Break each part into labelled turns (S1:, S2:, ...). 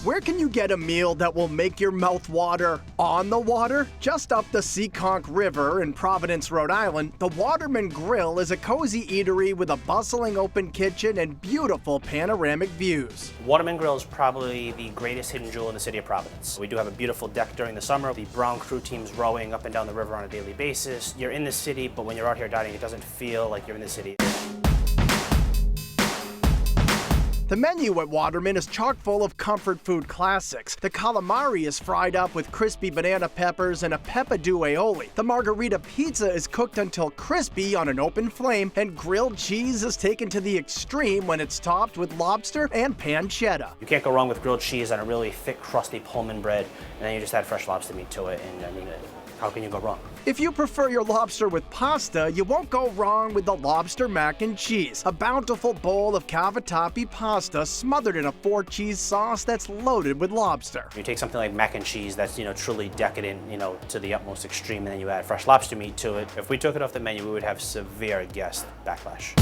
S1: Where can you get a meal that will make your mouth water on the water? Just up the Seekonk River in Providence, Rhode Island, the Waterman Grill is a cozy eatery with a bustling open kitchen and beautiful panoramic views.
S2: Waterman Grill is probably the greatest hidden jewel in the city of Providence. We do have a beautiful deck during the summer. The brown crew teams rowing up and down the river on a daily basis. You're in the city, but when you're out here dining, it doesn't feel like you're in the city.
S1: The menu at Waterman is chock full of comfort food classics. The calamari is fried up with crispy banana peppers and a peppadew aioli. The margarita pizza is cooked until crispy on an open flame, and grilled cheese is taken to the extreme when it's topped with lobster and pancetta.
S2: You can't go wrong with grilled cheese on a really thick, crusty Pullman bread, and then you just add fresh lobster meat to it, and I mean, how can you go wrong?
S1: If you prefer your lobster with pasta, you won't go wrong with the Lobster Mac and Cheese, a bountiful bowl of cavatappi pasta smothered in a 4-cheese sauce that's loaded with lobster.
S2: You take something like mac and cheese that's, truly decadent, to the utmost extreme, and then you add fresh lobster meat to it. If we took it off the menu, we would have severe guest backlash.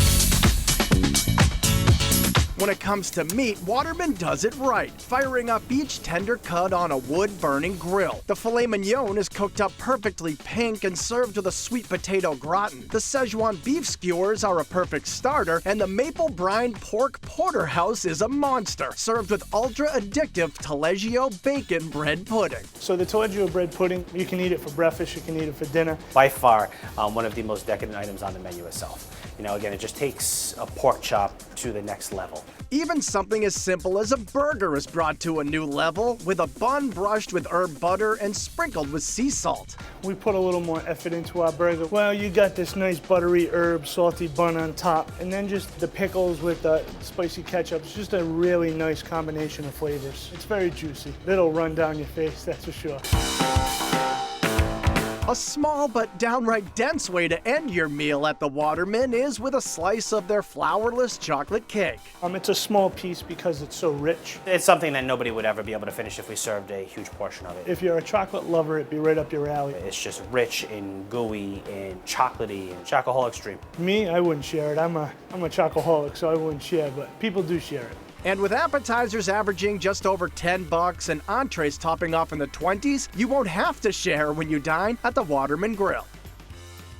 S1: When it comes to meat, Waterman does it right, firing up each tender cut on a wood-burning grill. The Filet Mignon is cooked up perfectly pink and served with a sweet potato gratin. The Szechuan beef skewers are a perfect starter, and the maple brined pork porterhouse is a monster, served with ultra-addictive Taleggio bacon bread pudding.
S3: So the Taleggio bread pudding, you can eat it for breakfast, you can eat it for dinner.
S2: By far, one of the most decadent items on the menu itself. Again, it just takes a pork chop to the next level.
S1: Even something as simple as a burger is brought to a new level, with a bun brushed with herb butter and sprinkled with sea salt.
S3: We put a little more effort into our burger. Well, you got this nice buttery herb, salty bun on top, and then just the pickles with the spicy ketchup. It's just a really nice combination of flavors. It's very juicy. It'll run down your face, that's for sure.
S1: A small but downright dense way to end your meal at the Waterman is with a slice of their Flourless chocolate cake.
S3: It's a small piece because it's so rich.
S2: It's something that nobody would ever be able to finish if we served a huge portion of it.
S3: If you're a chocolate lover, it'd be right up your alley.
S2: It's just rich and gooey and chocolatey and chocoholic extreme.
S3: Me, I wouldn't share it. I'm a chocoholic, so I wouldn't share, but people do share it.
S1: And with appetizers averaging just over $10 and entrees topping off in the 20s, you won't have to share when you dine at the Waterman Grill.